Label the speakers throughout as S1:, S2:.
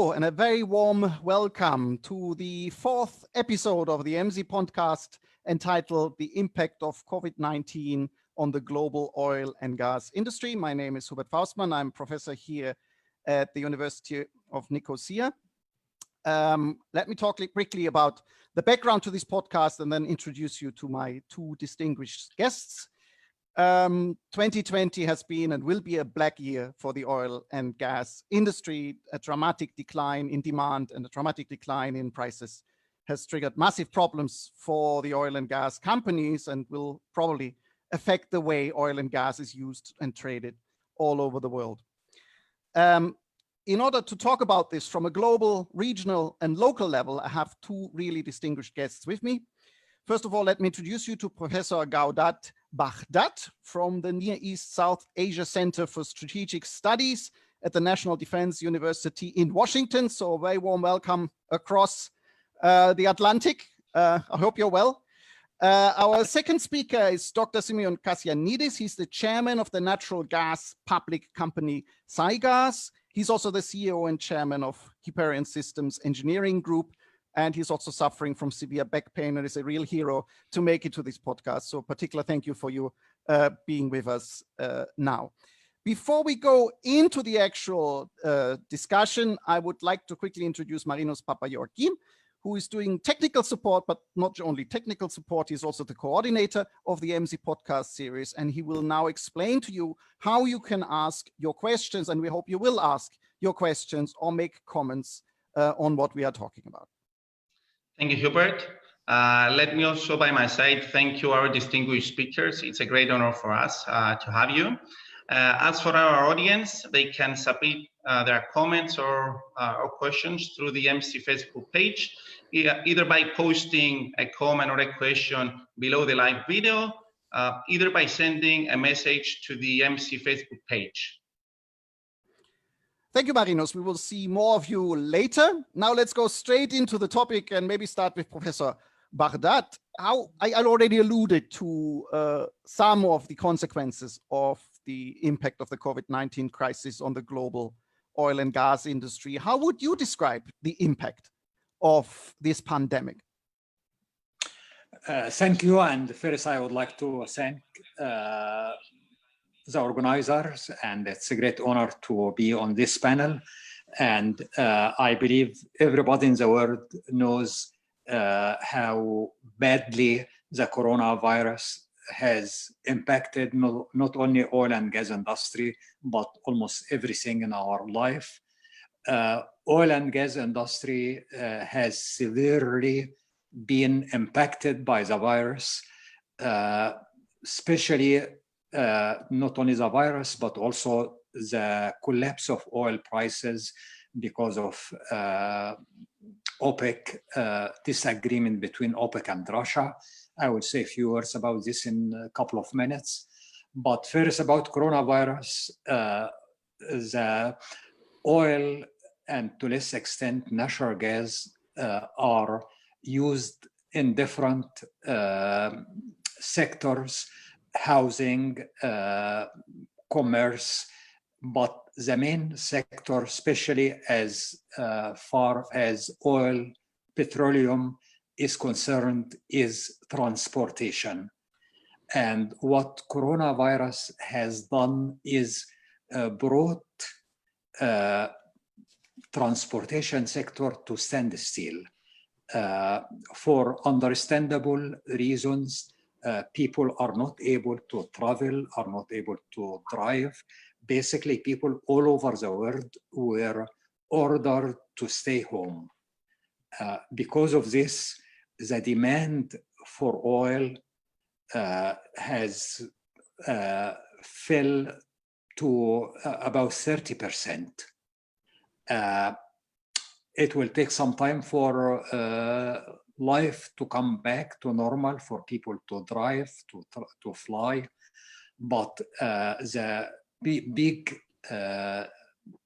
S1: Hello and a very warm welcome to the fourth episode of the EMSI-Podcast entitled The Impact of COVID-19 on the Global Oil and Gas Industry. My name is Hubert Faustmann. I'm professor here at the University of Nicosia. Let me talk quickly about the background to this podcast and then introduce you to my two distinguished guests. 2020 has been and will be a black year for the oil and gas industry. A dramatic decline in demand and a dramatic decline in prices has triggered massive problems for the oil and gas companies and will probably affect the way oil and gas is used and traded all over the world. In order to talk about this from a global, regional, and local level, I have two really distinguished guests with me. First of all, let me introduce you to Professor Gawdat Bahgat from the Near East South Asia Center for Strategic Studies at the National Defense University in Washington. So a very warm welcome across the Atlantic. I hope you're well. Our second speaker is Dr. Symeon Kassianides. He's the chairman of the natural gas public company CYGAS. He's also the CEO and chairman of Hyperion Systems Engineering Group. And he's also suffering from severe back pain and is a real hero to make it to this podcast. So particular thank you for you being with us now. Before we go into the actual discussion, I would like to quickly introduce Marinos Papageorgiou, who is doing technical support, but not only technical support, he's also the coordinator of the EMSI-Podcast series. And he will now explain to you how you can ask your questions. And we hope you will ask your questions or make comments on what we are talking about.
S2: Thank you, Hubert. Let me also, by my side, thank you, our distinguished speakers. It's a great honor for us to have you. As for our audience, they can submit their comments or questions through the EMSI Facebook page, either by posting a comment or a question below the live video, either by sending a message to the EMSI Facebook page.
S1: Thank you, Marinos. We will see more of you later. Now let's go straight into the topic and maybe start with Professor Bahgat. I already alluded to some of the consequences of the impact of the COVID-19 crisis on the global oil and gas industry. How would you describe the impact of this pandemic?
S3: Thank you. And first, I would like to thank the organizers, and it's a great honor to be on this panel. And I believe everybody in the world knows how badly the coronavirus has impacted not only oil and gas industry, but almost everything in our life. Oil and gas industry has severely been impacted by the virus, especially not only the virus, but also the collapse of oil prices because of OPEC, disagreement between OPEC and Russia. I will say a few words about this in a couple of minutes. But first, about coronavirus, the oil and to less extent natural gas are used in different sectors, housing, commerce, but the main sector, especially as far as oil, petroleum is concerned, is transportation. And what coronavirus has done is brought transportation sector to standstill. For understandable reasons, people are not able to travel, are not able to drive. Basically, people all over the world were ordered to stay home. Because of this, the demand for oil has fell to about 30%. It will take some time for life to come back to normal, for people to drive, to fly. But the big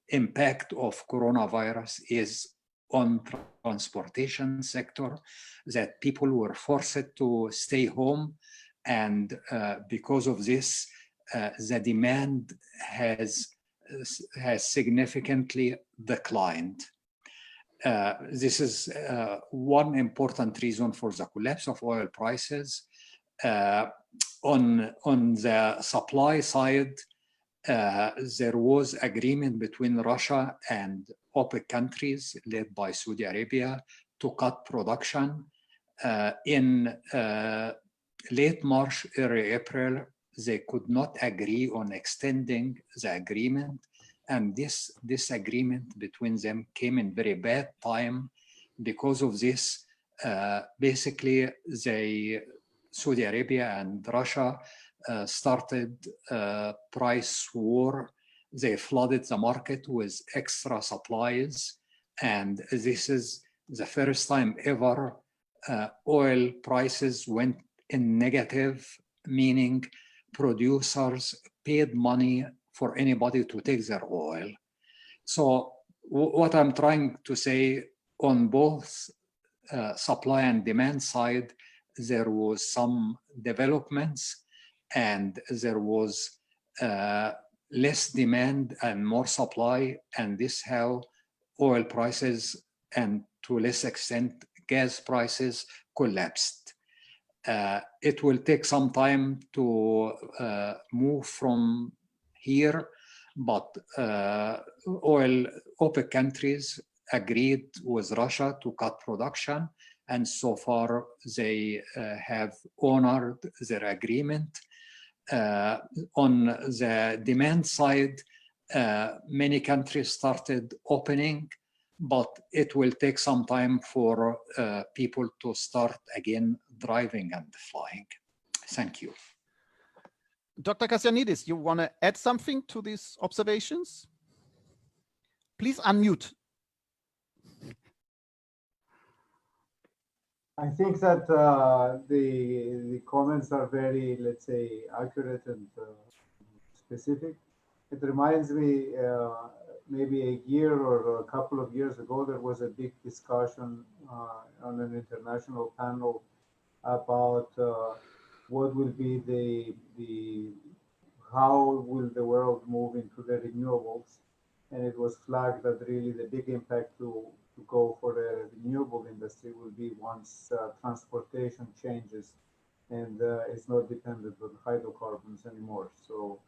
S3: impact of coronavirus is on transportation sector, that people were forced to stay home. And because of this, the demand has significantly declined. This is one important reason for the collapse of oil prices. On the supply side, there was agreement between Russia and OPEC countries led by Saudi Arabia to cut production. In late March, early April, they could not agree on extending the agreement. And this agreement between them came in very bad time. Because of this, basically, Saudi Arabia and Russia started a price war. They flooded the market with extra supplies. And this is the first time ever oil prices went in negative, meaning producers paid money for anybody to take their oil. So what I'm trying to say, on both supply and demand side, there was some developments and there was less demand and more supply, and this how oil prices and to a less extent gas prices collapsed. It will take some time to move from here, but OPEC countries agreed with Russia to cut production, and so far they have honored their agreement. On the demand side, many countries started opening, but it will take some time for people to start again driving and flying. Thank you.
S1: Dr. Kassianides, you want to add something to these observations? Please unmute.
S4: I think that the comments are very, let's say, accurate and specific. It reminds me maybe a year or a couple of years ago, there was a big discussion on an international panel about what will be how will the world move into the renewables. And it was flagged that really the big impact to go for the renewable industry will be once transportation changes and it's not dependent on hydrocarbons anymore. So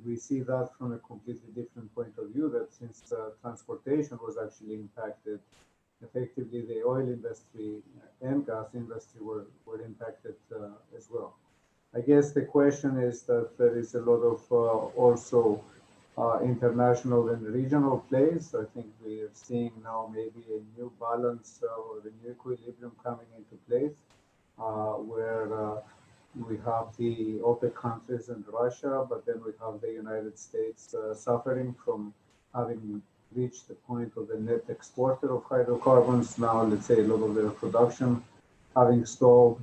S4: we see that from a completely different point of view, that since transportation was actually impacted, effectively the oil industry and gas industry were impacted as well. I guess the question is that there is a lot of also international and regional plays. I think we are seeing now maybe a new balance or a new equilibrium coming into place where we have the OPEC countries and Russia, but then we have the United States suffering from having reached the point of the net exporter of hydrocarbons. Now, let's say a lot of their production having stalled.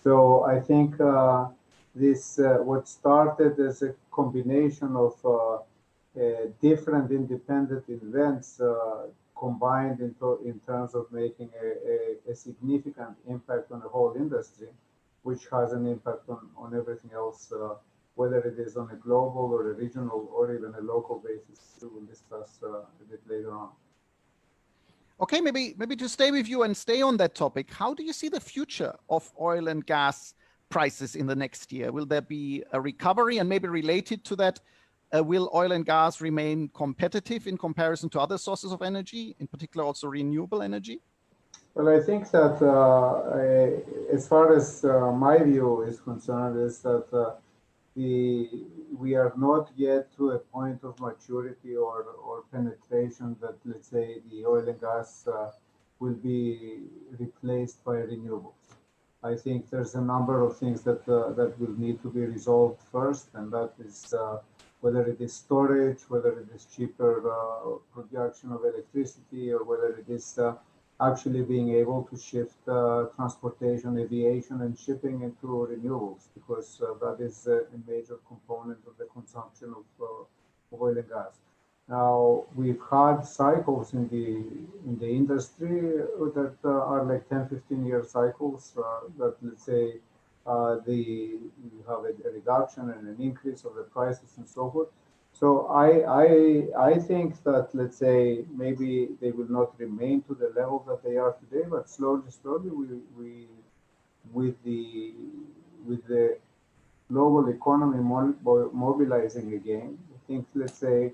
S4: So I think this what started as a combination of different independent events combined in terms of making a significant impact on the whole industry, which has an impact on everything else, whether it is on a global or a regional or even a local basis. We will discuss a bit later on.
S1: Okay, maybe to stay with you and stay on that topic, how do you see the future of oil and gas prices in the next year? Will there be a recovery? And maybe related to that, will oil and gas remain competitive in comparison to other sources of energy, in particular also renewable energy?
S4: Well, I think that as far as my view is concerned, is that we are not yet to a point of maturity or penetration that, let's say, the oil and gas will be replaced by renewables. I think there's a number of things that will need to be resolved first, and that is whether it is storage, whether it is cheaper production of electricity, or whether it is actually being able to shift transportation, aviation, and shipping into renewables, because that is a major component of the consumption of oil and gas. Now, we've had cycles in the industry that are like 10, 15-year cycles that, let's say, you have a reduction and an increase of the prices and so forth. So I think that, let's say, maybe they will not remain to the level that they are today, but slowly we with the global economy mobilizing again, I think, let's say,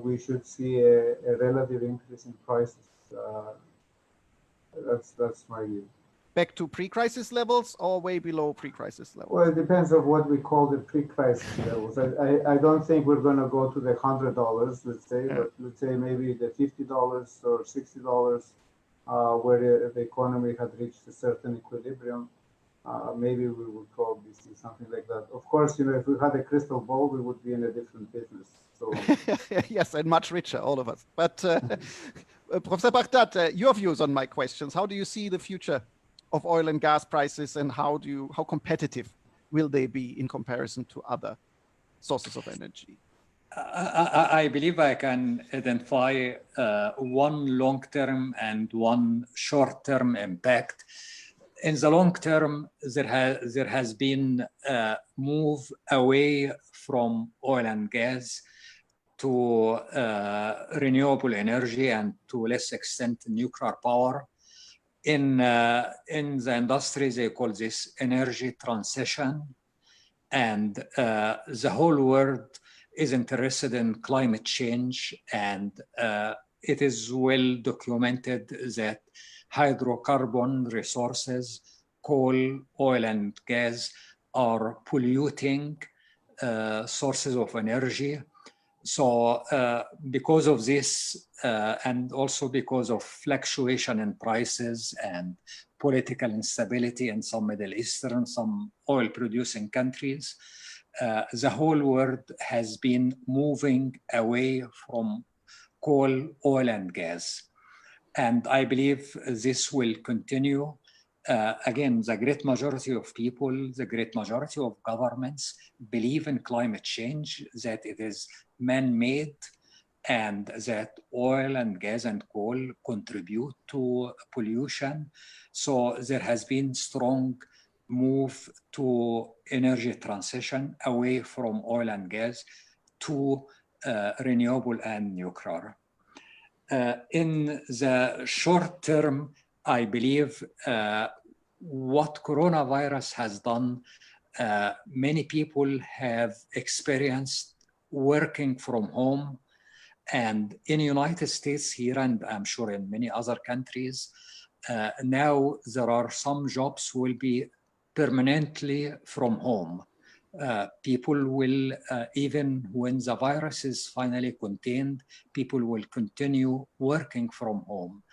S4: we should see a relative increase in prices. That's my view.
S1: Back to pre-crisis levels or way below pre-crisis levels?
S4: Well, it depends on what we call the pre-crisis levels. I don't think we're going to go to the $100, let's say, but let's say maybe the $50 or $60, where the economy had reached a certain equilibrium. Maybe we would probably see something like that. Of course, if we had a crystal ball, we would be in a different business. So
S1: yes, and much richer, all of us. But Professor Bahgat, your views on my questions. How do you see the future of oil and gas prices, and how competitive will they be in comparison to other sources of energy?
S3: I believe I can identify one long-term and one short-term impact. In the long term, there has been a move away from oil and gas to renewable energy and to a less extent nuclear power. In the industry, they call this energy transition, and the whole world is interested in climate change, and it is well documented that hydrocarbon resources, coal, oil, and gas are polluting sources of energy. So because of this, and also because of fluctuation in prices and political instability in some Middle Eastern, some oil-producing countries, the whole world has been moving away from coal, oil, and gas. And I believe this will continue. Again, the great majority of people, the great majority of governments believe in climate change, that it is man-made, and that oil and gas and coal contribute to pollution. So there has been strong move to energy transition away from oil and gas to renewable and nuclear. In the short term, I believe what coronavirus has done, many people have experienced working from home. And in the United States here, and I'm sure in many other countries, now there are some jobs will be permanently from home. People will, even when the virus is finally contained, people will continue working from home.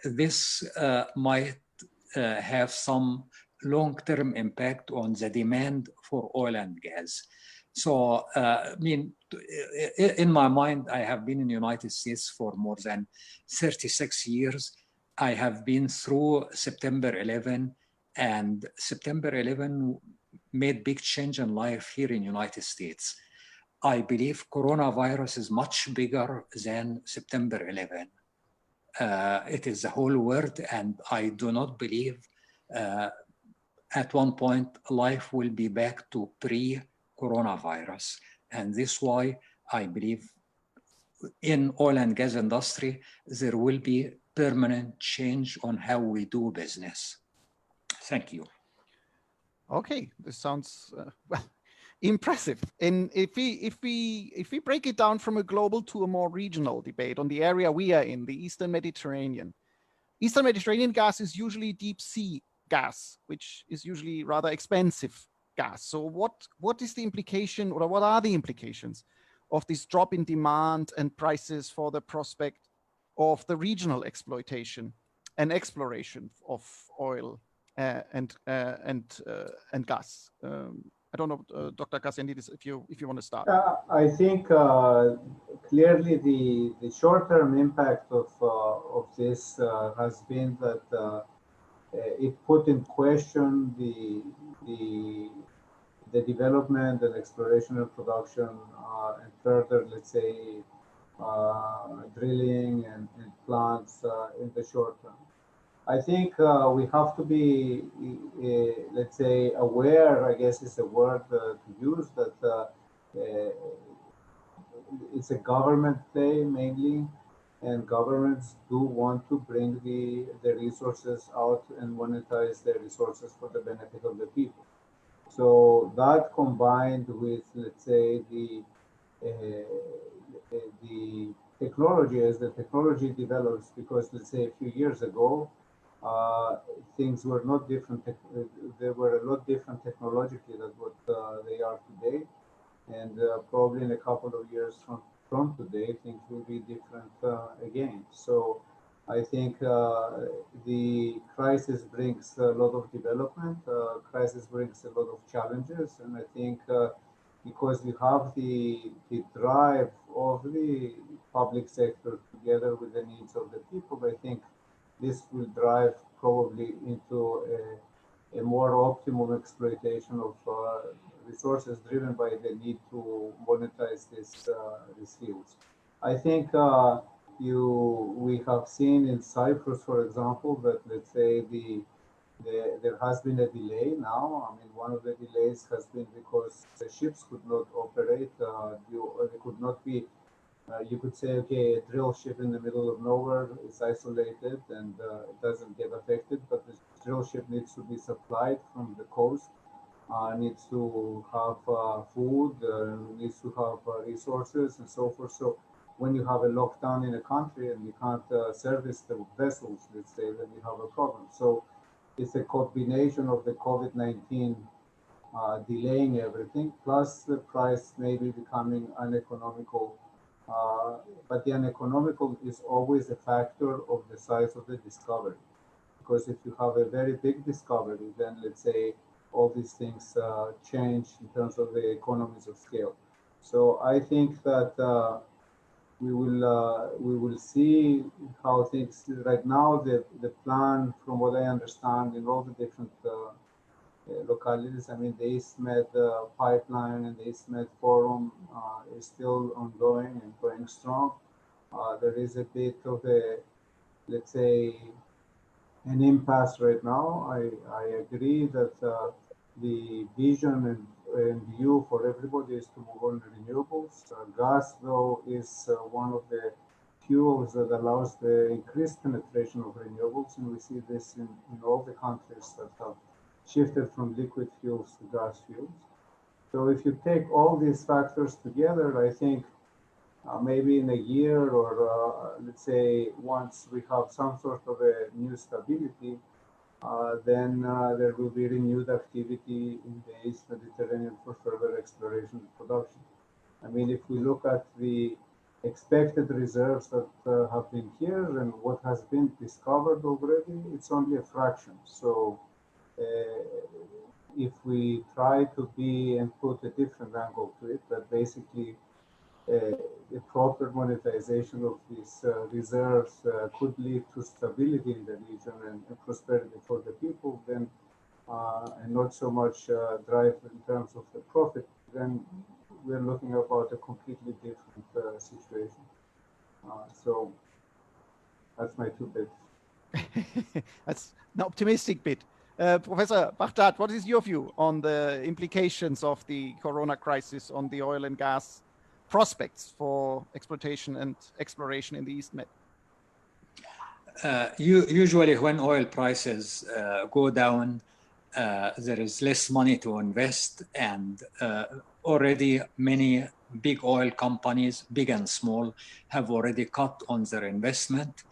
S3: This might have some long-term impact on the demand for oil and gas. So, I mean, in my mind, I have been in the United States for more than 36 years. I have been through September 11, and September 11 made big change in life here in the United States. I believe coronavirus is much bigger than September 11. It is the whole world, and I do not believe at one point life will be back to pre-coronavirus. And this is why I believe in oil and gas industry, there will be permanent change on how we do business. Thank you.
S1: Okay, this sounds well impressive. And if we break it down from a global to a more regional debate on the area we are in, the Eastern Mediterranean. Eastern Mediterranean gas is usually deep sea gas, which is usually rather expensive gas. So what is the implication, or what are the implications of this drop in demand and prices for the prospect of the regional exploitation and exploration of oil and gas? I don't know, Dr. Kassianides, if you want to start.
S4: I think clearly the short-term impact of this has been that it put in question the development and exploration and production and further, let's say, drilling and plants in the short term. I think we have to be, let's say, aware, I guess is a word to use, that it's a government play mainly, and governments do want to bring the resources out and monetize their resources for the benefit of the people. So that combined with, let's say, the technology, as the technology develops, because let's say a few years ago, things were not different. They were a lot different technologically than what they are today, and probably in a couple of years from today, things will be different again. So I think the crisis brings a lot of development. Crisis brings a lot of challenges, and I think because we have the drive of the public sector together with the needs of the people, I think this will drive probably into a more optimum exploitation of resources driven by the need to monetize these fields. I think we have seen in Cyprus, for example, that let's say there has been a delay now. I mean, one of the delays has been because the ships could not operate. They could not be. You could say, okay, a drill ship in the middle of nowhere is isolated and it doesn't get affected, but the drill ship needs to be supplied from the coast, needs to have food, needs to have resources and so forth. So when you have a lockdown in a country and you can't service the vessels, let's say, then you have a problem. So it's a combination of the COVID-19 delaying everything, plus the price maybe becoming uneconomical. But the uneconomical is always a factor of the size of the discovery. Because if you have a very big discovery, then let's say all these things change in terms of the economies of scale. So I think that we will see how things right now. The plan, from what I understand, in all the different localities. I mean, the EastMed pipeline and the EastMed forum is still ongoing and going strong. There is a bit of a, let's say, an impasse right now. I agree that the vision and view for everybody is to move on to renewables. Gas, though, is one of the fuels that allows the increased penetration of renewables, and we see this in all the countries that have shifted from liquid fuels to gas fuels. So if you take all these factors together, I think maybe in a year or let's say once we have some sort of a new stability, then there will be renewed activity in the East Mediterranean for further exploration and production. I mean, if we look at the expected reserves that have been here and what has been discovered already, it's only a fraction. So if we try to be and put a different angle to it, that basically the proper monetization of these reserves could lead to stability in the region and prosperity for the people, then and not so much drive in terms of the profit, then we're looking about a completely different situation. So that's my 2 bits.
S1: That's an optimistic bit. Professor Bahgat, what is your view on the implications of the corona crisis on the oil and gas prospects for exploitation and exploration in the East Med?
S3: Usually when oil prices go down, there is less money to invest, and already many big oil companies, big and small, have already cut on their investment,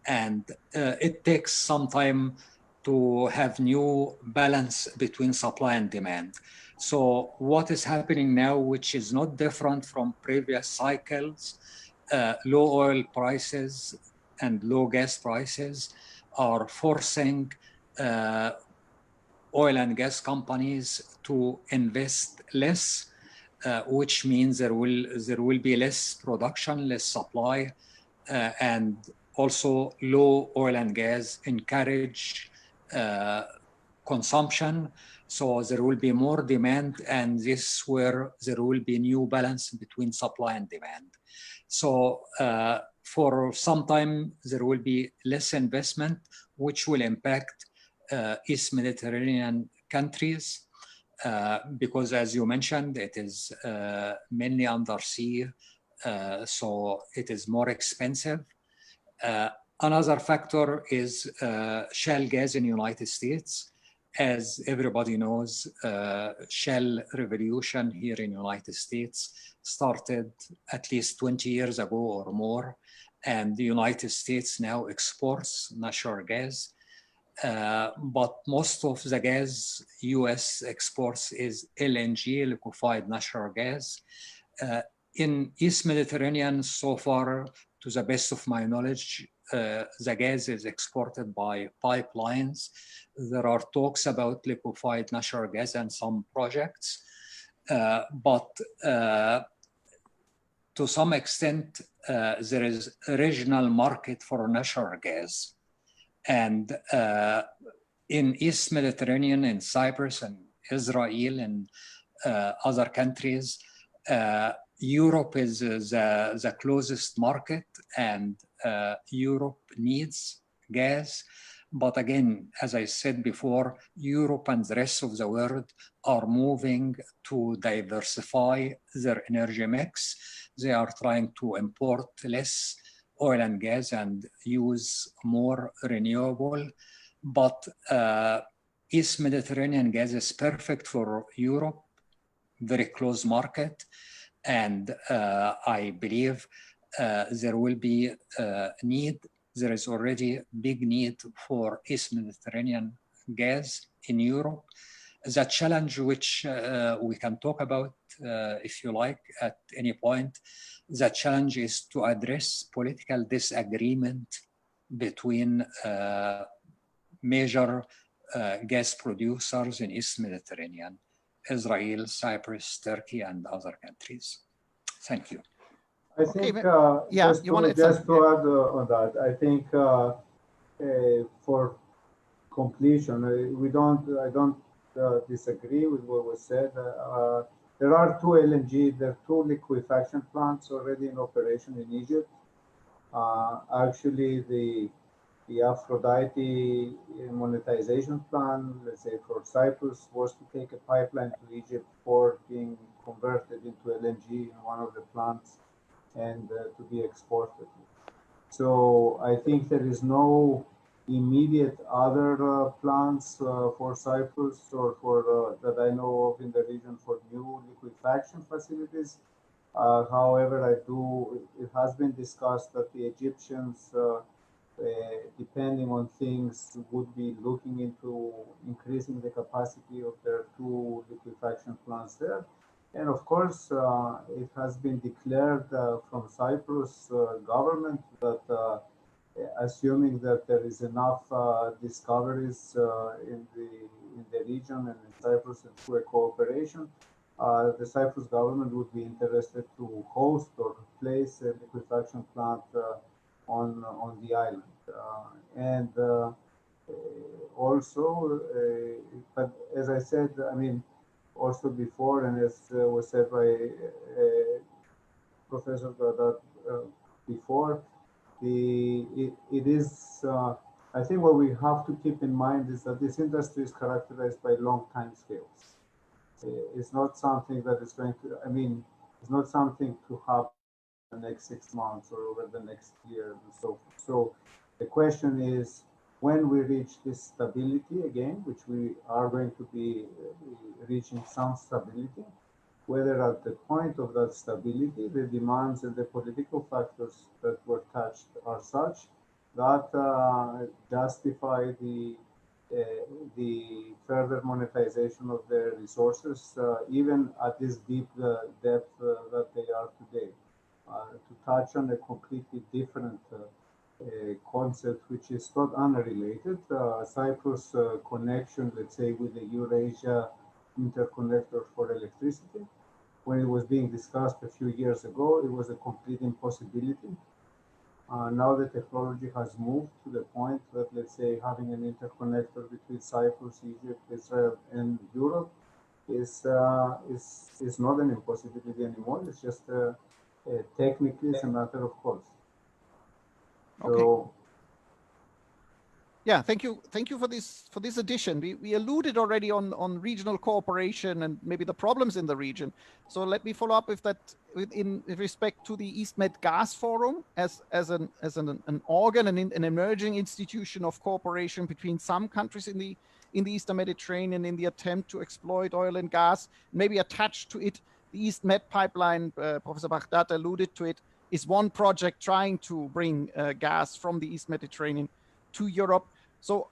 S3: and it takes some time to have new balance between supply and demand. So what is happening now, which is not different from previous cycles, low oil prices and low gas prices are forcing oil and gas companies to invest less, which means there will be less production, less supply, and also low oil and gas encourage consumption. So there will be more demand, and this where there will be new balance between supply and demand. So for some time, there will be less investment, which will impact East Mediterranean countries, because as you mentioned, it is mainly undersea, so it is more expensive. Another factor is shale gas in the United States. As everybody knows, shale revolution here in the United States started at least 20 years ago or more, and the United States now exports natural gas. But most of the gas US exports is LNG, liquefied natural gas. In East Mediterranean, so far, to the best of my knowledge, the gas is exported by pipelines. There are talks about liquefied natural gas and some projects, but to some extent, there is a regional market for natural gas. And in East Mediterranean, in Cyprus and Israel and other countries, Europe is the closest market, and Europe needs gas. But again, as I said before, Europe and the rest of the world are moving to diversify their energy mix. They are trying to import less oil and gas and use more renewable. But East Mediterranean gas is perfect for Europe, very close market. And I believe there will be need. There is already big need for East Mediterranean gas in Europe. The challenge which we can talk about, if you like, at any point, the challenge is to address political disagreement between major gas producers in East Mediterranean, Israel, Cyprus, Turkey, and other countries. Thank you.
S4: I think
S1: yeah,
S4: just to add on that, I think for completion, I don't disagree with what was said. There are two LNG, there are two liquefaction plants already in operation in Egypt. Actually, the Aphrodite monetization plan, let's say for Cyprus, was to take a pipeline to Egypt for being converted into LNG in one of the plants and to be exported. So I think there is no immediate other plans for Cyprus or for that I know of in the region for new liquefaction facilities. However, it has been discussed that the Egyptians, depending on things, would be looking into increasing the capacity of their two liquefaction plants there. And of course, it has been declared from Cyprus government that assuming that there is enough discoveries in the region and in Cyprus and through a cooperation, the Cyprus government would be interested to host or place a liquefaction plant on the island. And also, but as I said, I mean, also before, and as was said by Professor Gawdat before, it is, I think what we have to keep in mind is that this industry is characterized by long time scales. It's not something that is going to, I mean, it's not something to happen in the next 6 months or over the next year and so forth. So the question is, when we reach this stability again, which we are going to be reaching some stability, whether at the point of that stability, the demands and the political factors that were touched are such that justify the further monetization of the resources, even at this deep depth that they are today. To touch on a completely different concept, which is not unrelated, Cyprus connection, let's say, with the Eurasia interconnector for electricity. When it was being discussed a few years ago, it was a complete impossibility. Now the technology has moved to the point that, let's say, having an interconnector between Cyprus, Egypt, Israel, and Europe is not an impossibility anymore. It's just technically it's a matter of course.
S1: Okay.
S4: So,
S1: Yeah, thank you for this addition. We alluded already on regional cooperation and maybe the problems in the region. So let me follow up with that in respect to the EastMed Gas Forum as an organ, an emerging institution of cooperation between some countries in the Eastern Mediterranean in the attempt to exploit oil and gas. Maybe attached to it, the EastMed pipeline, Professor Bahgat alluded to it, is one project trying to bring gas from the East Mediterranean to Europe. So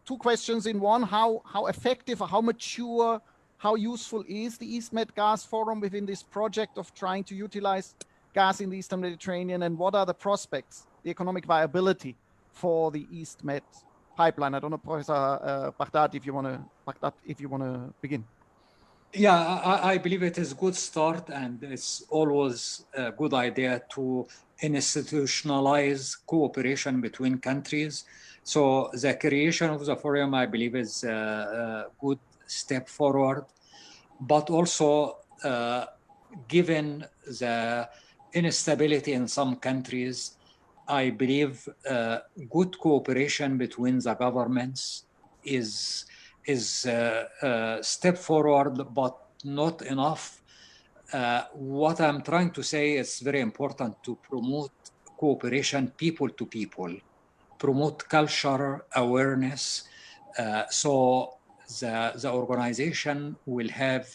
S1: 2 questions in one: how effective, how mature, how useful is the EastMed Gas Forum within this project of trying to utilize gas in the Eastern Mediterranean, and what are the prospects, the economic viability for the EastMed pipeline? I don't know, Professor Bahgat, if you want to begin.
S3: Yeah, I believe it is a good start, and it's always a good idea to institutionalize cooperation between countries. So the creation of the forum, I believe, is a good step forward. But also, given the instability in some countries, I believe good cooperation between the governments is a step forward, but not enough. What I'm trying to say is very important to promote cooperation people to people, promote culture awareness, so the organization will have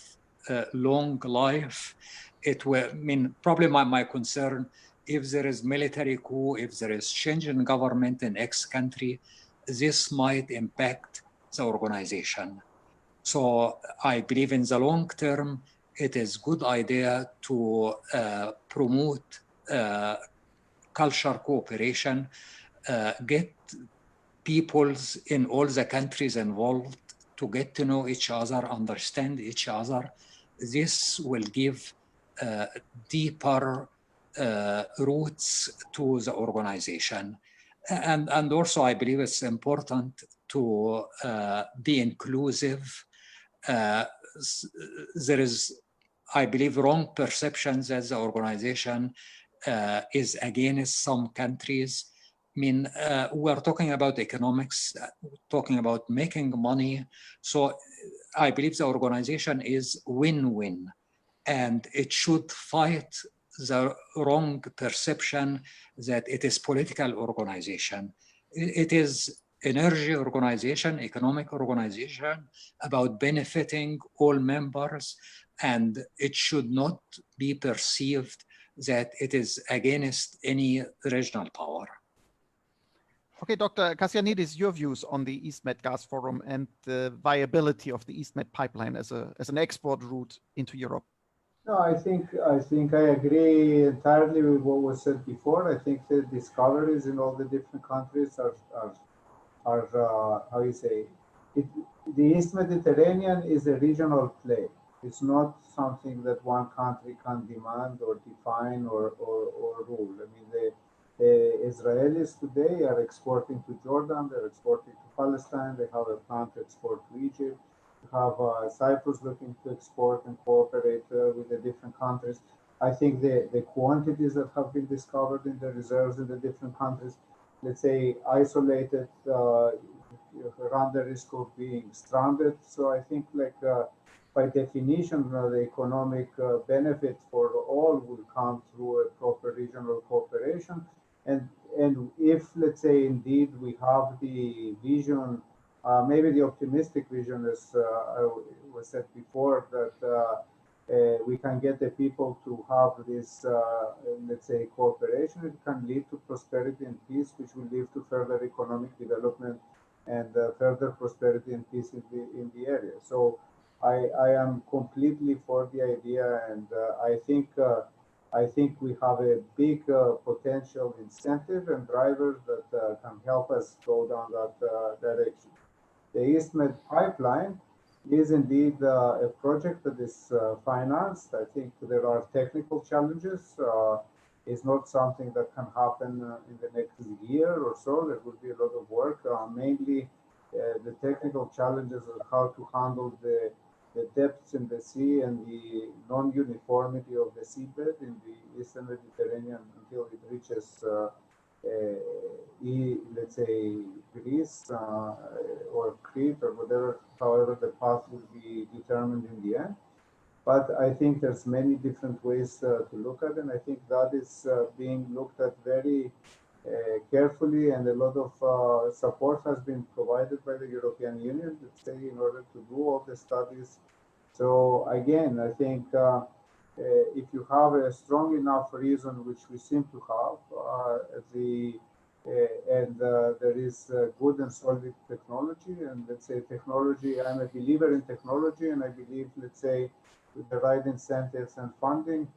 S3: a long life. It will, I mean, probably my concern, if there is military coup, if there is change in government in X country, this might impact the organization. So I believe in the long term, it is a good idea to promote culture cooperation, get peoples in all the countries involved to get to know each other, understand each other. This will give deeper roots to the organization. And also, I believe it's important to be inclusive. There is, I believe, wrong perceptions that the organization is against some countries. I mean, we're talking about economics, talking about making money. So I believe the organization is win-win, and it should fight the wrong perception that it is political organization. It is energy organization, economic organization about benefiting all members, and it should not be perceived that it is against any regional power.
S1: Okay, Dr. Kassianides, your views on the EastMed Gas Forum and the viability of the EastMed pipeline as an export route into Europe.
S4: No, I think I agree entirely with what was said before. I think the discoveries in all the different countries are how you say it. The East Mediterranean is a regional play. It's not something that one country can demand or define or rule. I mean, the Israelis today are exporting to Jordan, they're exporting to Palestine, they have a plan to export to Egypt. You have Cyprus looking to export and cooperate with the different countries. I think the quantities that have been discovered in the reserves in the different countries, let's say isolated, run the risk of being stranded. So I think by definition, the economic benefit for all will come through a proper regional cooperation. And if, let's say, indeed we have the vision, maybe the optimistic vision, as was said before, that we can get the people to have this, let's say, cooperation, it can lead to prosperity and peace, which will lead to further economic development and further prosperity and peace in the area. So I am completely for the idea, and I think we have a big potential incentive and drivers that can help us go down that direction. The EastMed pipeline is indeed a project that is financed. I think there are technical challenges. It's not something that can happen in the next year or so. There will be a lot of work. Mainly the technical challenges of how to handle the depths in the sea and the non-uniformity of the seabed in the Eastern Mediterranean until it reaches let's say Greece or Crete or whatever, however the path will be determined in the end. But I think there's many different ways to look at it, and I think that is being looked at very carefully, and a lot of support has been provided by the European Union, let's say, in order to do all the studies. So again, I think if you have a strong enough reason, which we seem to have, there is good and solid technology, and let's say technology, I'm a believer in technology, and I believe, let's say, with the right incentives and funding,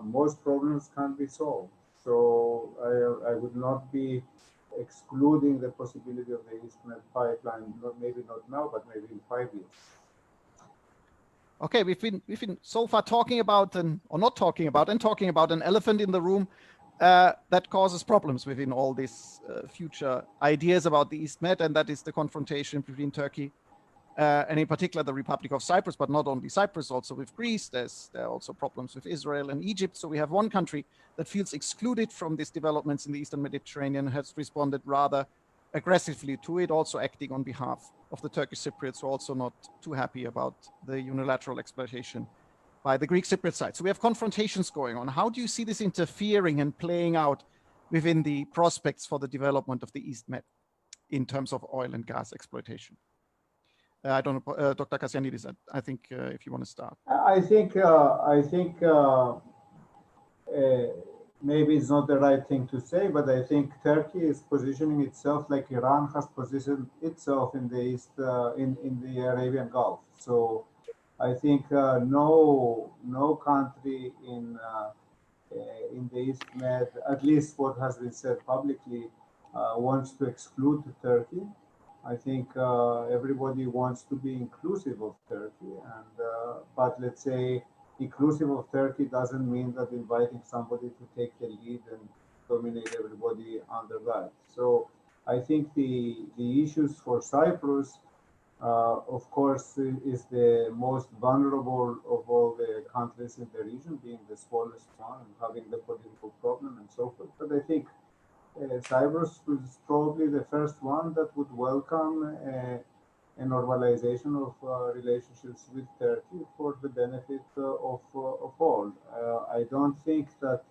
S4: most problems can be solved. So I would not be excluding the possibility of the EastMed pipeline, maybe not now, but maybe in 5 years.
S1: Okay, we've been so far talking about an elephant in the room that causes problems within all these future ideas about the EastMed, and that is the confrontation between Turkey and in particular the Republic of Cyprus, but not only Cyprus, also with Greece. There are also problems with Israel and Egypt. So we have one country that feels excluded from these developments in the Eastern Mediterranean, has responded rather aggressively to it, also acting on behalf of the Turkish Cypriots, who are also not too happy about the unilateral exploitation by the Greek Cypriot side. So we have confrontations going on. How do you see this interfering and playing out within the prospects for the development of the EastMed in terms of oil and gas exploitation? I don't know, Dr. Kassianides, I think if you want to start.
S4: I think maybe it's not the right thing to say, but I think Turkey is positioning itself like Iran has positioned itself in the East, in the Arabian Gulf. So I think no country in the EastMed, at least what has been said publicly, wants to exclude Turkey. I think everybody wants to be inclusive of Turkey, and but let's say inclusive of Turkey doesn't mean that inviting somebody to take the lead and dominate everybody under that. So I think the issues for Cyprus, of course, is the most vulnerable of all the countries in the region, being the smallest one and having the political problem and so forth. But I think Cyprus was probably the first one that would welcome a normalization of relationships with Turkey for the benefit of all. I don't think that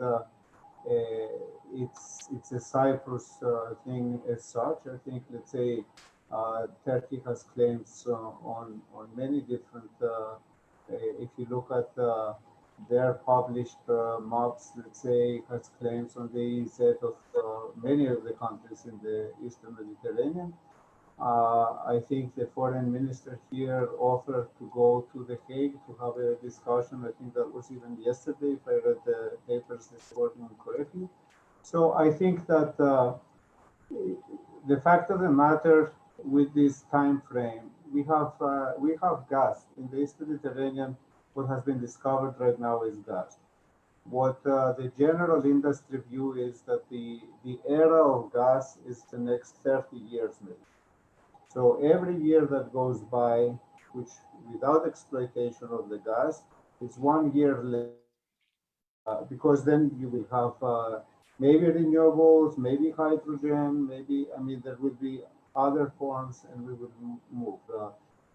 S4: it's a Cyprus thing as such. I think, let's say, Turkey has claims on many different. If you look at their published maps, let's say, has claims on the EEZ of many of the countries in the Eastern Mediterranean. I think the foreign minister here offered to go to The Hague to have a discussion. I think that was even yesterday, if I read the papers this morning correctly. So I think that the fact of the matter with this time frame, we have gas in the Eastern Mediterranean. What has been discovered right now is gas. What the general industry view is that the era of gas is the next 30 years maybe. So every year that goes by, which without exploitation of the gas, is 1 year less, because then you will have maybe renewables, maybe hydrogen, maybe, I mean, there will be other forms, and we will move.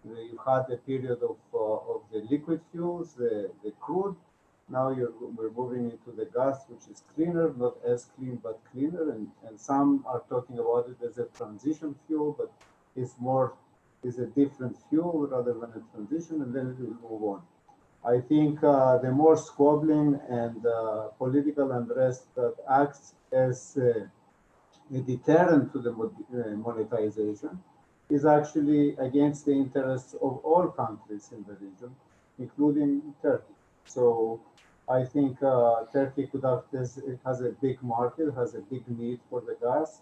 S4: You had a period of the liquid fuels, the crude. Now we're moving into the gas, which is cleaner, not as clean, but cleaner. And some are talking about it as a transition fuel, but is a different fuel rather than a transition, and then it will move on. I think the more squabbling and political unrest that acts as a deterrent to the monetization is actually against the interests of all countries in the region, including Turkey. So I think Turkey could have it has a big market, has a big need for the gas.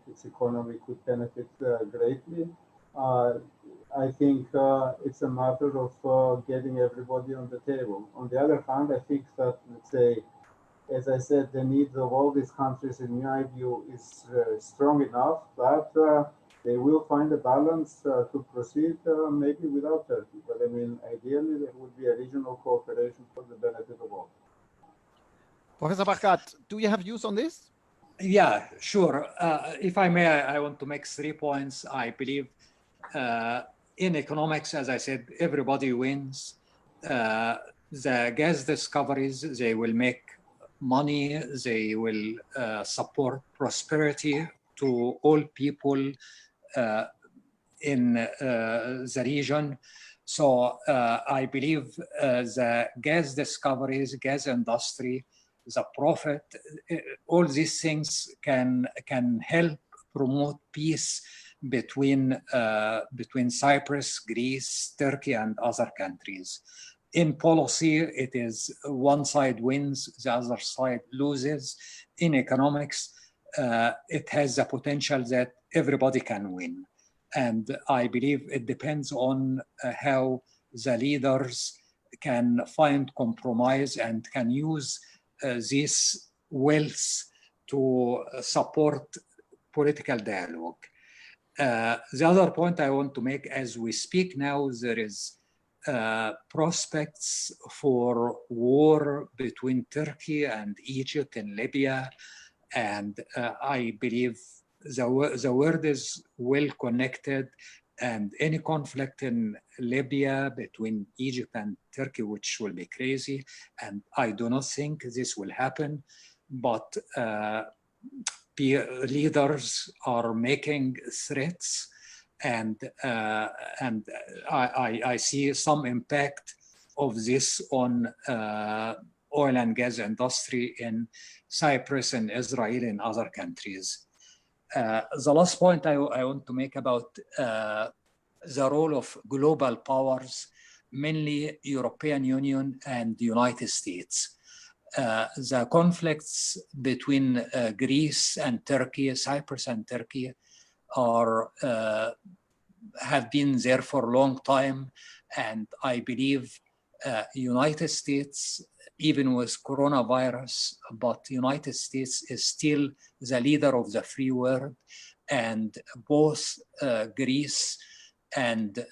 S4: Its economy could benefit greatly. I think it's a matter of getting everybody on the table. On the other hand, I think that, let's say, as I said, the needs of all these countries, in my view, is strong enough that they will find a balance to proceed maybe without Turkey. But I mean, ideally, there would be a regional cooperation for the benefit of all.
S1: Professor Bahgat, do you have views on this?
S3: Yeah, sure. If I may, I want to make 3 points. I believe in economics, as I said, everybody wins. The gas discoveries, they will make money, they will support prosperity to all people in the region. So I believe the gas discoveries, gas industry, the profit, all these things can help promote peace between Cyprus, Greece, Turkey, and other countries. In policy, it is one side wins, the other side loses. In economics, it has the potential that everybody can win. And I believe it depends on how the leaders can find compromise and can use this wealth to support political dialogue. The other point I want to make, as we speak now, there is prospects for war between Turkey and Egypt and Libya. And I believe the world is well connected, and any conflict in Libya between Egypt and Turkey, which will be crazy, and I do not think this will happen, but leaders are making threats, and I see some impact of this on oil and gas industry in Cyprus and Israel and other countries. The last point I want to make about the role of global powers, mainly European Union and the United States. The conflicts between Greece and Turkey, Cyprus and Turkey, have been there for a long time, and I believe United States, even with coronavirus, but United States is still the leader of the free world, and both Greece and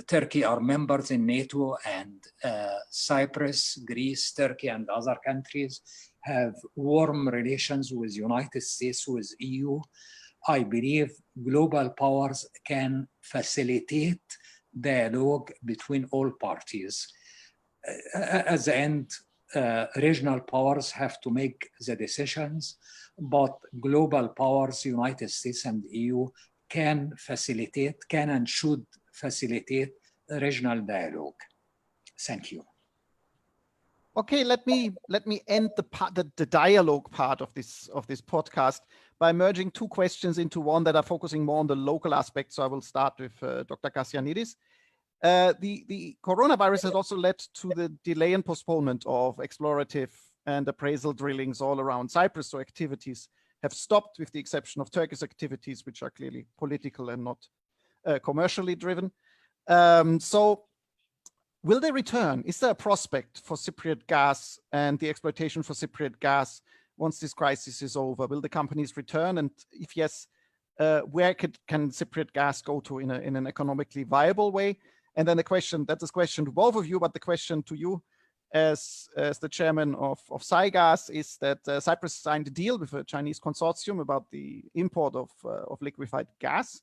S3: Turkey are members in NATO, and Cyprus, Greece, Turkey, and other countries have warm relations with United States, with EU. I believe global powers can facilitate dialogue between all parties. At the end, regional powers have to make the decisions, but global powers, United States and EU, can and should facilitate regional dialogue. Thank you.
S1: Okay, let me end the dialogue part of this podcast by merging two questions into one that are focusing more on the local aspect. So I will start with Dr. Kassianides. The coronavirus has also led to the delay and postponement of explorative and appraisal drillings all around Cyprus. So activities have stopped, with the exception of Turkish activities, which are clearly political and not commercially driven. So will they return? Is there a prospect for Cypriot gas and the exploitation for Cypriot gas once this crisis is over? Will the companies return? And if yes, where can Cypriot gas go to in an economically viable way? And then that's a question to both of you, but the question to you as the chairman of CYGAS is that Cyprus signed a deal with a Chinese consortium about the import of liquefied gas.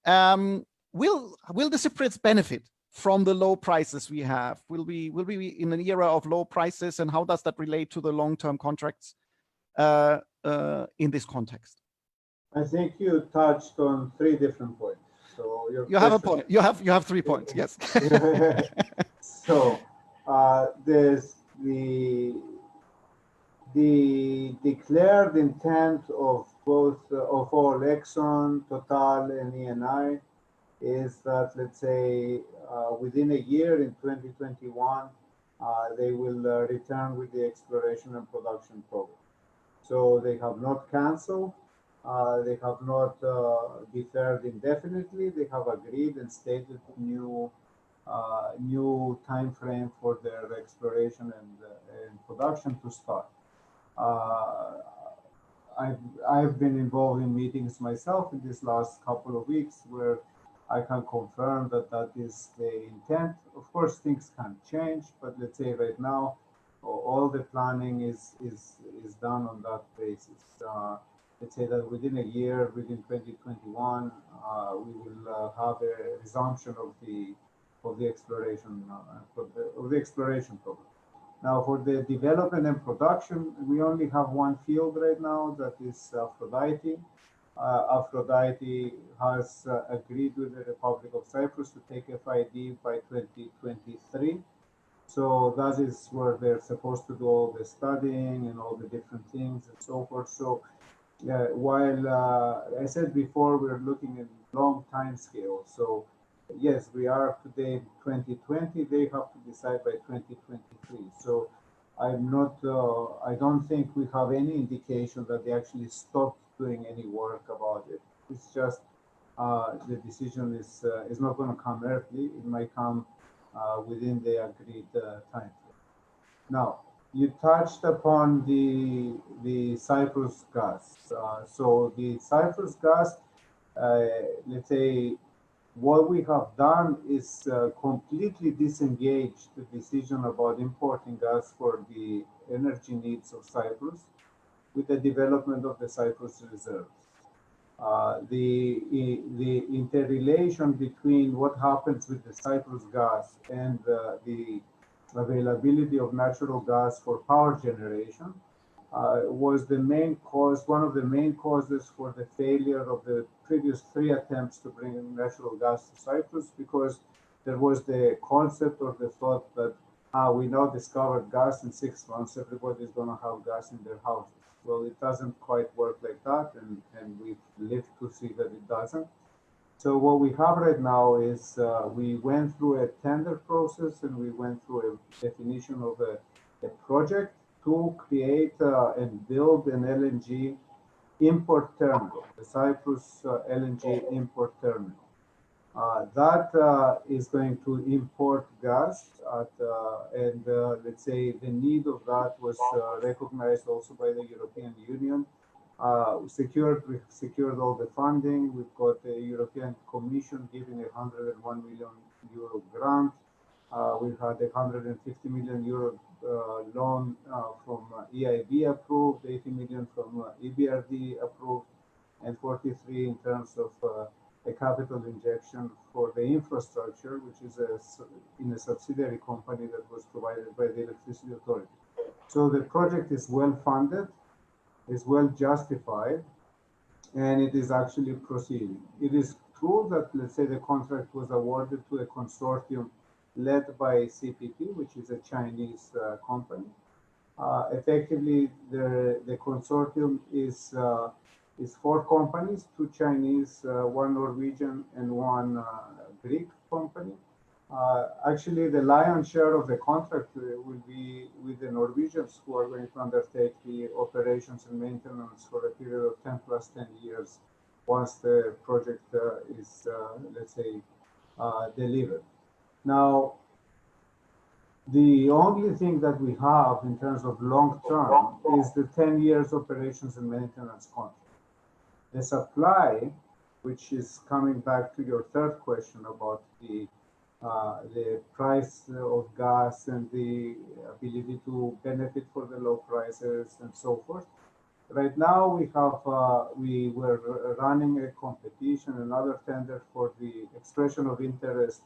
S1: Will the Cypriots benefit from the low prices we have? Will we be in an era of low prices, and how does that relate to the long-term contracts in this context?
S4: I think you touched on 3 different points. So
S1: you have a point. You have 3 points. Yes.
S4: So there's the declared intent of both of all Exxon, Total, and Eni is that, let's say, within a year in 2021, they will return with the exploration and production program. So they have not canceled. They have not deferred indefinitely. They have agreed and stated new time frame for their exploration and production to start. I've been involved in meetings myself in this last couple of weeks where I can confirm that is the intent. Of course, things can change, but let's say right now, all the planning is done on that basis. Let's say that within a year, within 2021, we will have a resumption of the exploration program. Now, for the development and production, we only have one field right now, that is Aphrodite. Aphrodite has agreed with the Republic of Cyprus to take FID by 2023. So that is where they're supposed to do all the studying and all the different things and so forth. So while I said before, we're looking at long time scale. So yes, we are today in 2020. They have to decide by 2023. So I'm not. I don't think we have any indication that they actually stopped doing any work about it. It's just the decision is not going to come early. It might come within the agreed time frame. Now, you touched upon the Cyprus gas. So the Cyprus gas, let's say, what we have done is completely disengaged the decision about importing gas for the energy needs of Cyprus with the development of the Cyprus reserves. The interrelation between what happens with the Cyprus gas and the availability of natural gas for power generation was the main cause, one of the main causes for the failure of the previous 3 attempts to bring in natural gas to Cyprus, because there was the concept or the thought that we now discovered gas, in 6 months everybody's going to have gas in their houses. Well, it doesn't quite work like that, and we've lived to see that it doesn't. So what we have right now is we went through a tender process, and we went through a definition of a project to create and build an LNG import terminal, the Cyprus LNG import terminal. That is going to import gas and let's say the need of that was recognized also by the European Union. We secured all the funding. We've got the European Commission giving a 101 million euro grant. We've had a 150 million euro loan from EIB approved, 80 million from EBRD approved, and 43 in terms of a capital injection for the infrastructure, which is in a subsidiary company that was provided by the Electricity Authority. So the project is well funded, is well justified, and it is actually proceeding. It is true that, let's say, the contract was awarded to a consortium led by CPP, which is a Chinese company. Effectively, the consortium is 4 companies, 2 Chinese, 1 Norwegian, and 1 Greek company. Actually, the lion's share of the contract will be with the Norwegians, who are going to undertake the operations and maintenance for a period of 10 plus 10 years once the project is, let's say, delivered. Now, the only thing that we have in terms of long term is the 10 years operations and maintenance contract. The supply, which is coming back to your third question about the price of gas and the ability to benefit for the low prices and so forth. Right now, we were running a competition, another tender for the expression of interest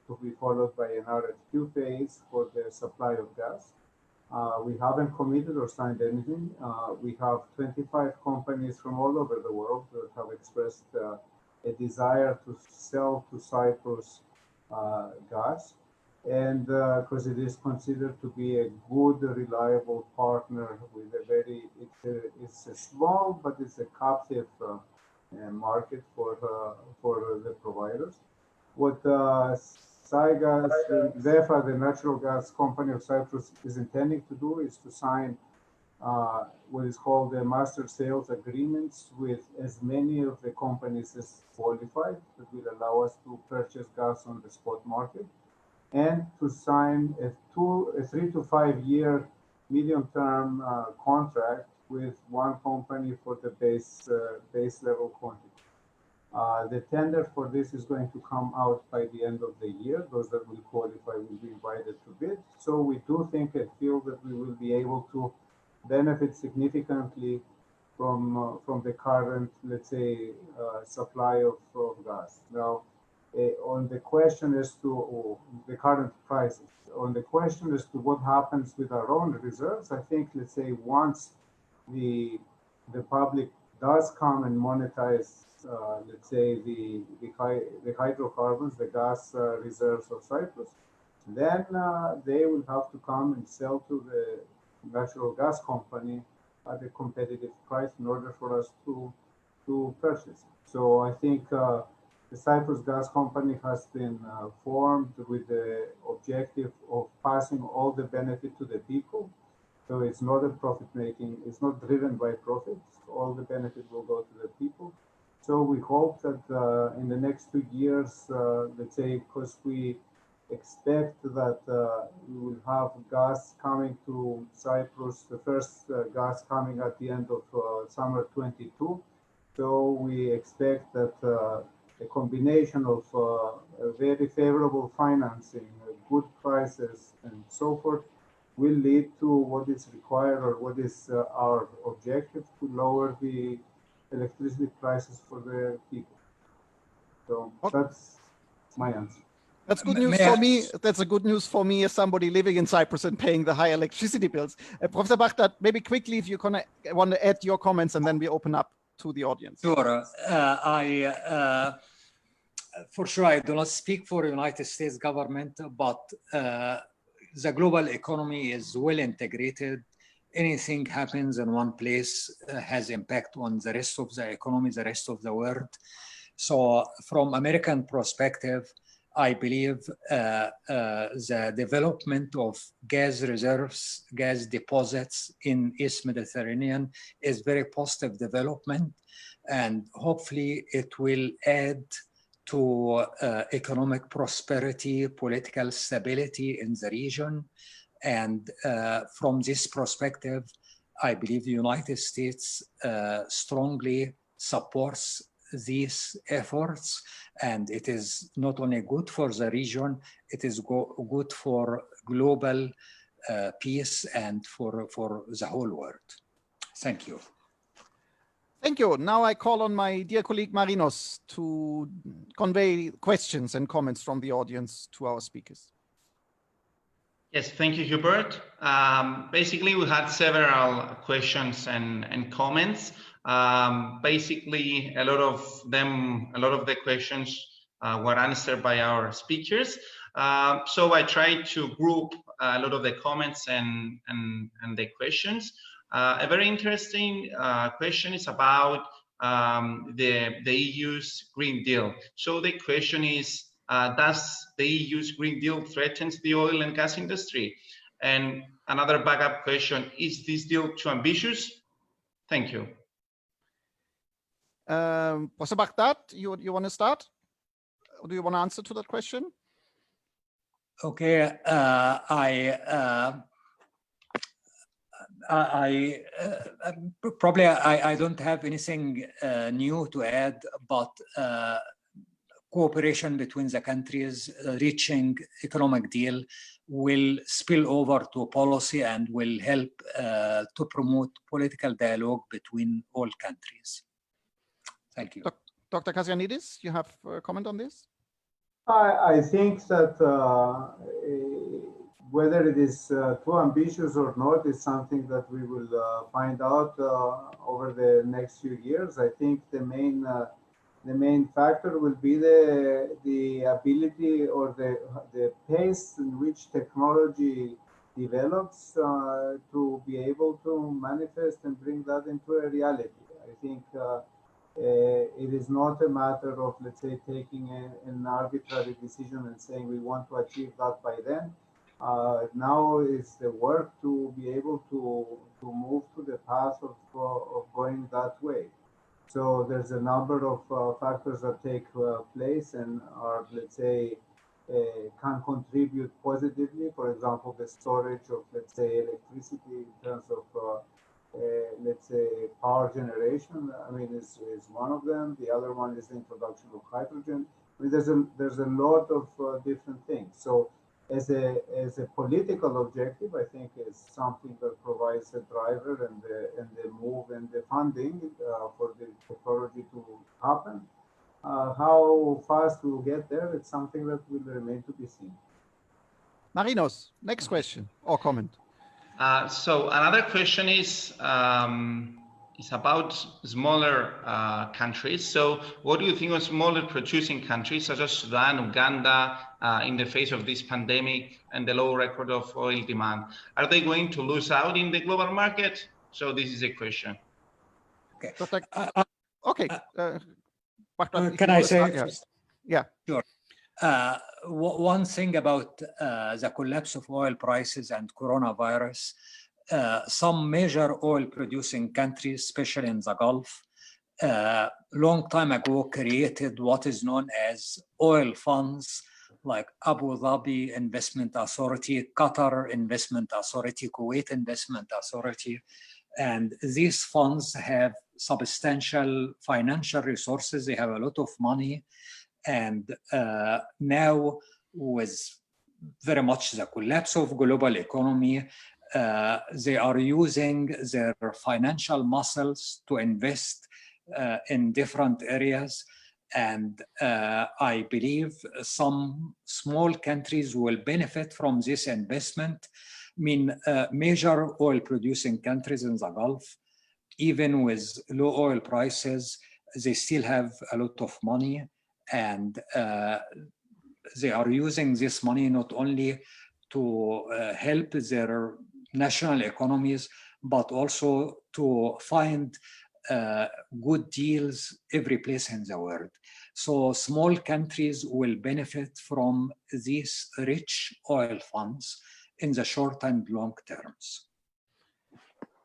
S4: to be followed by an RFQ phase for the supply of gas. We haven't committed or signed anything. We have 25 companies from all over the world that have expressed a desire to sell to Cyprus gas, and because it is considered to be a good, reliable partner with a very, it's a small, but it's a captive market for the providers. What CYGAS, therefore the natural gas company of Cyprus, is intending to do is to sign what is called the master sales agreements with as many of the companies as qualified that will allow us to purchase gas on the spot market, and to sign a 3 to 5 year medium-term contract with one company for the base level quantity. The tender for this is going to come out by the end of the year. Those that will qualify will be invited to bid. So we do think and feel that we will be able to benefit significantly from the current, let's say, supply of gas. Now, on the question as to the current prices, on the question as to what happens with our own reserves, I think, let's say, once the public does come and monetize, let's say, the hydrocarbons, the gas reserves of Cyprus, then they will have to come and sell to the natural gas company at a competitive price in order for us to purchase. So I think the Cyprus Gas Company has been formed with the objective of passing all the benefit to the people. So it's not a profit making, it's not driven by profits. All the benefit will go to the people. So we hope that in the next 2 years, let's say, because we expect that we will have gas coming to Cyprus, the first gas coming at the end of summer 22. So we expect that a combination of very favorable financing, good prices, and so forth will lead to what is required or what is our objective to lower the electricity prices for the people. So that's my answer.
S1: That's good news for me. That's a good news for me as somebody living in Cyprus and paying the high electricity bills. Professor Bahgat, maybe quickly, if you want to add your comments, and then we open up to the audience.
S3: Sure. For sure, I do not speak for the United States government, but the global economy is well integrated. Anything happens in one place has impact on the rest of the economy, the rest of the world. So from American perspective, I believe the development of gas reserves, gas deposits in East Mediterranean is very positive development, and hopefully it will add to economic prosperity, political stability in the region. And from this perspective, I believe the United States strongly supports these efforts, and it is not only good for the region, it is good for global peace and for the whole world. Thank you.
S1: Thank you. Now I call on my dear colleague Marinos to convey questions and comments from the audience to our speakers.
S2: Yes, thank you, Hubert. Basically, we had several questions and comments. Basically, a lot of the questions were answered by our speakers. So I tried to group a lot of the comments and the questions. A very interesting question is about the EU's Green Deal. So the question is, does the EU's Green Deal threaten the oil and gas industry? And another backup question, is this deal too ambitious? Thank you.
S1: Professor Bahgat, you want to start? Or do you want to answer to that question?
S3: Okay, I don't have anything new to add, but cooperation between the countries reaching economic deal will spill over to policy and will help to promote political dialogue between all countries. Thank you.
S1: Dr. Kassianides, you have a comment on this?
S4: I think that whether it is too ambitious or not is something that we will find out over the next few years. I think the main factor will be the ability or the pace in which technology develops to be able to manifest and bring that into a reality. I think it is not a matter of, let's say, taking an arbitrary decision and saying we want to achieve that by then. Now is the work to be able to move to the path of going that way. So there's a number of factors that take place and are, let's say, can contribute positively. For example, the storage of, let's say, electricity in terms of let's say, power generation. I mean, is one of them. The other one is the introduction of hydrogen. I mean, there's a lot of different things. So, as a political objective, I think is something that provides a driver and the move and the funding for the technology to happen. How fast we'll get there, it's something that will remain to be seen.
S1: Marinos, next question or comment.
S2: So another question is about smaller countries. So what do you think of smaller producing countries such as Sudan, Uganda, in the face of this pandemic and the low record of oil demand? Are they going to lose out in the global market? So this is a question.
S3: Okay.
S1: Okay.
S3: Can I say?
S1: Yes. Yeah.
S3: Sure. One thing about the collapse of oil prices and coronavirus, some major oil producing countries, especially in the Gulf, long time ago created what is known as oil funds like Abu Dhabi Investment Authority, Qatar Investment Authority, Kuwait Investment Authority. And these funds have substantial financial resources. They have a lot of money. And now with very much the collapse of global economy, they are using their financial muscles to invest in different areas. And I believe some small countries will benefit from this investment. I mean, major oil producing countries in the Gulf, even with low oil prices, they still have a lot of money. And they are using this money not only to help their national economies, but also to find good deals every place in the world. So small countries will benefit from these rich oil funds in the short and long terms.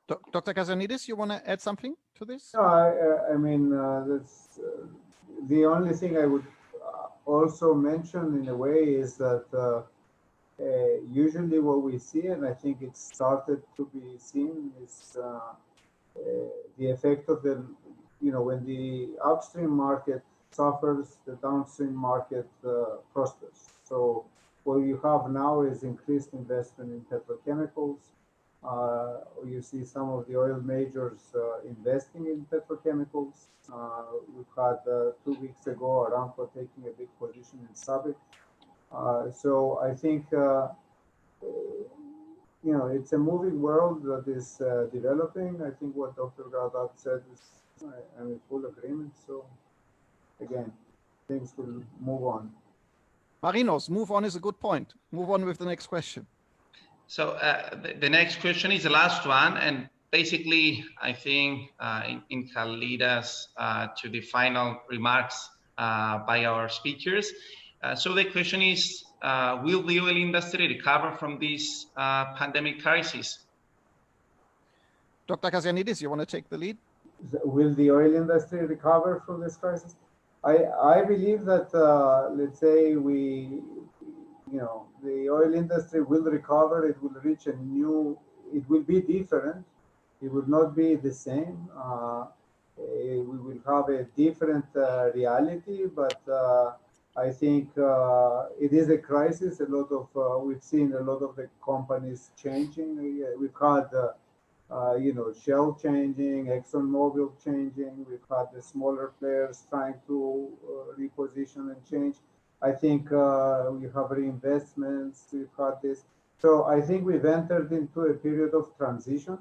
S1: Dr. Kassianides, you want to add something to this?
S4: No, I mean, that's the only thing I would also mention in a way is that usually what we see, and I think it started to be seen, is the effect of the, when the upstream market suffers, the downstream market prospers. So what you have now is increased investment in petrochemicals. You see some of the oil majors investing in petrochemicals. We've had 2 weeks ago Aramco taking a big position in SABIC. So I think it's a moving world that is developing. I think what Dr. Gawdat said is I'm in full agreement. So again, things will move on.
S1: Marinos, move on is a good point. Move on with the next question.
S2: So the next question is the last one, and basically, I think it can lead us to the final remarks by our speakers. So the question is, will the oil industry recover from this pandemic crisis?
S1: Dr. Kassianides, you want to take the lead?
S4: Will the oil industry recover from this crisis? I believe that, let's say the oil industry will recover. It will reach it will be different. It will not be the same. We will have a different reality, but I think it is a crisis. We've seen a lot of the companies changing. We've had, Shell changing, ExxonMobil changing. We've had the smaller players trying to reposition and change. I think we have reinvestments, we've had this. So I think we've entered into a period of transition.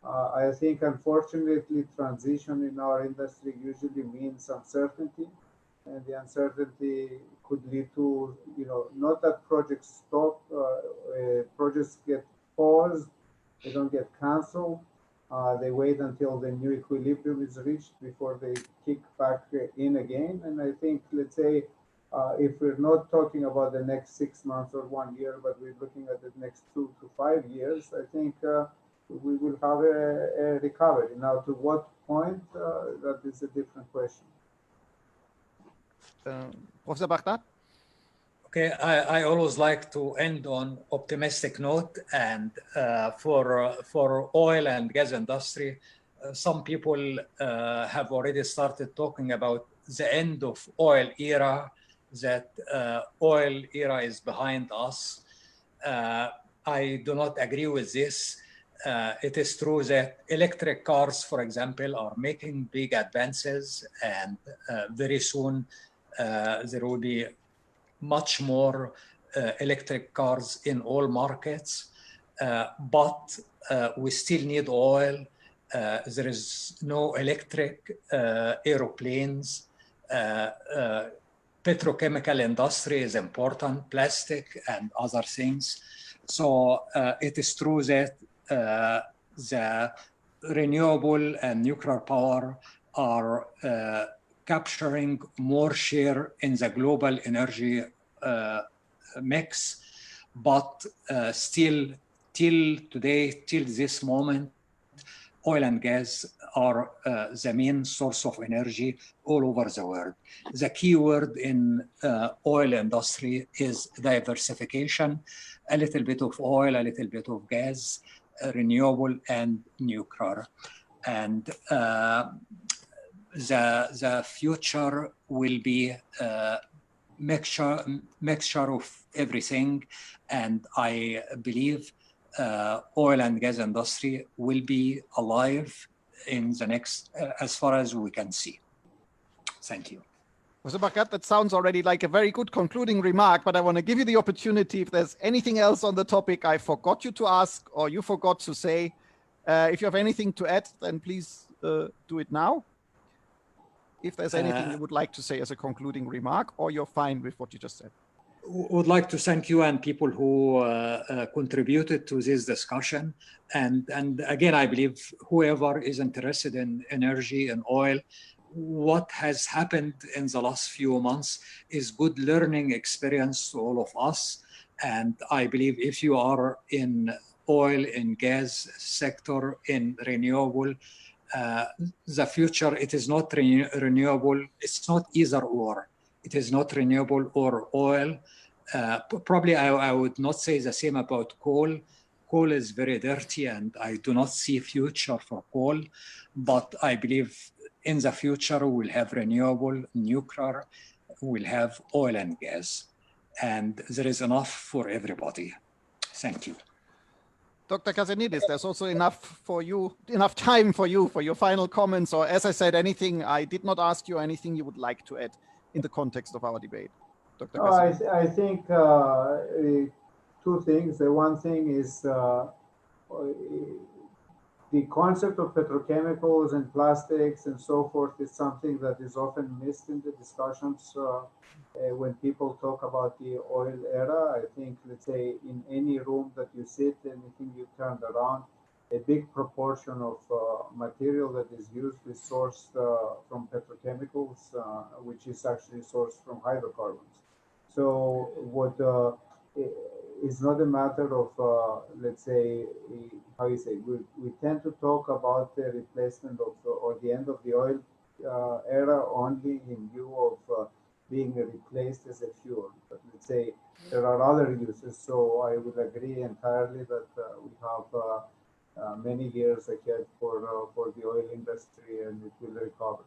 S4: I think, unfortunately, transition in our industry usually means uncertainty. And the uncertainty could lead to, not that projects stop, projects get paused, they don't get canceled. They wait until the new equilibrium is reached before they kick back in again. And I think, let's say, if we're not talking about the next 6 months or 1 year, but we're looking at the next 2 to 5 years, I think we will have a recovery. Now, to what point, that is a different question.
S1: Professor Bahgat?
S3: Okay, I always like to end on optimistic note, and for oil and gas industry, some people have already started talking about the end of oil era, that oil era is behind us. I do not agree with this. It is true that electric cars, for example, are making big advances, and very soon there will be much more electric cars in all markets, but we still need oil. There is no electric aeroplanes. Petrochemical industry is important, plastic and other things. So it is true that the renewable and nuclear power are capturing more share in the global energy mix, but still till today, till this moment, oil and gas are the main source of energy all over the world. The key word in oil industry is diversification, a little bit of oil, a little bit of gas, renewable and nuclear. And the future will be mixture of everything, and I believe oil and gas industry will be alive in the next, as far as we can see. Thank you.
S1: Mr. Bahgat, that sounds already like a very good concluding remark, but I want to give you the opportunity, if there's anything else on the topic I forgot you to ask or you forgot to say, if you have anything to add, then please do it now. If there's anything you would like to say as a concluding remark, or you're fine with what you just said.
S3: Would like to thank you and people who contributed to this discussion. And again, I believe whoever is interested in energy and oil, what has happened in the last few months is good learning experience to all of us. And I believe if you are in oil and gas sector, in renewable, the future, it is not renewable. It's not either or. It is not renewable or oil. Probably I would not say the same about coal. Coal is very dirty, and I do not see future for coal. But I believe in the future we'll have renewable, nuclear, we'll have oil and gas. And there is enough for everybody. Thank you.
S1: Dr. Kassianides, there's also enough time for you for your final comments, or as I said, anything I did not ask you, anything you would like to add in the context of our debate. Dr. Kassianides.
S4: I think two things. The one thing is the concept of petrochemicals and plastics and so forth is something that is often missed in the discussions when people talk about the oil era. I think, let's say, in any room that you sit, anything you turn around, a big proportion of material that is used is sourced from petrochemicals, which is actually sourced from hydrocarbons. So what is not a matter of, let's say, how you say, we tend to talk about the replacement of, or the end of the oil era only in view of being replaced as a fuel. But let's say there are other uses. So I would agree entirely that we have many years ahead for the oil industry, and it will recover.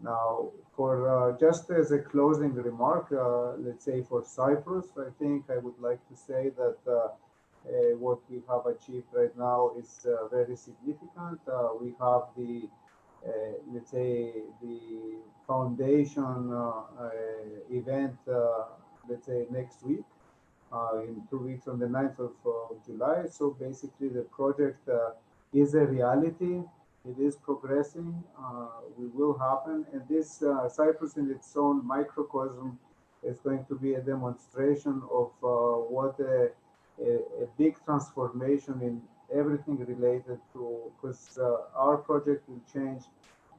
S4: Now, for just as a closing remark, let's say for Cyprus, I think I would like to say that what we have achieved right now is very significant. We have the, let's say, the foundation event, let's say next week, in 2 weeks on the 9th of July. So basically the project is a reality. It is progressing, we will happen. And this Cyprus in its own microcosm is going to be a demonstration of what a big transformation in everything related to, because our project will change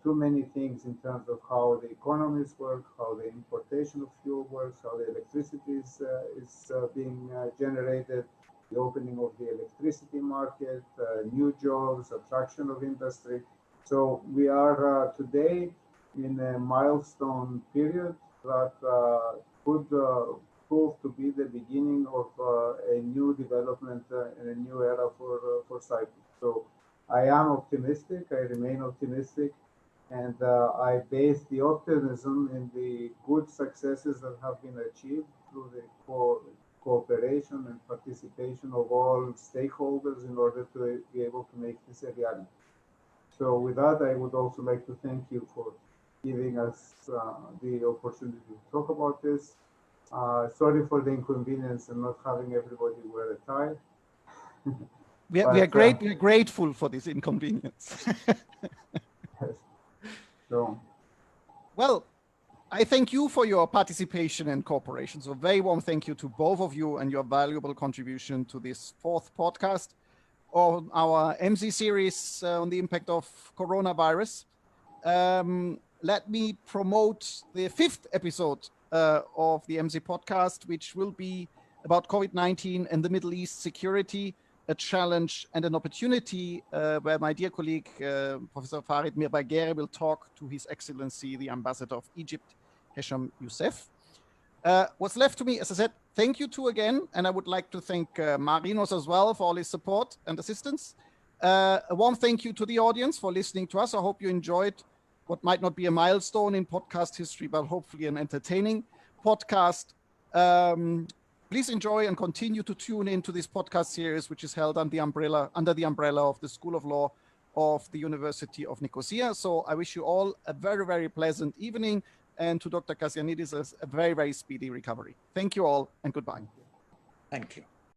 S4: too many things in terms of how the economies work, how the importation of fuel works, how the electricity is being generated, the opening of the electricity market, new jobs, attraction of industry. So we are today in a milestone period that could prove to be development and a new era for Cyprus. So I am optimistic, I remain optimistic, and I base the optimism in the good successes that have been achieved through the cooperation and participation of all stakeholders in order to be able to make this a reality. So with that, I would also like to thank you for giving us the opportunity to talk about this. Sorry for the inconvenience and not having everybody wear a tie.
S1: We are grateful for this inconvenience.
S4: So,
S1: well, I thank you for your participation and cooperation. So very warm thank you to both of you and your valuable contribution to this 4th podcast on our EMSI series on the impact of coronavirus. Let me promote the 5th episode of the EMSI-Podcast, which will be about COVID-19 and the Middle East security, a challenge and an opportunity, where my dear colleague, Professor Farid Mirbaghere, will talk to His Excellency, the Ambassador of Egypt, Hesham Youssef. What's left to me, as I said, thank you two again, and I would like to thank Marinos as well for all his support and assistance. A warm thank you to the audience for listening to us. I hope you enjoyed what might not be a milestone in podcast history, but hopefully an entertaining podcast. Please enjoy and continue to tune into this podcast series, which is held under the umbrella of the School of Law of the University of Nicosia. So I wish you all a very, very pleasant evening, and to Dr. Kassianides a very, very speedy recovery. Thank you all, and goodbye.
S3: Thank you.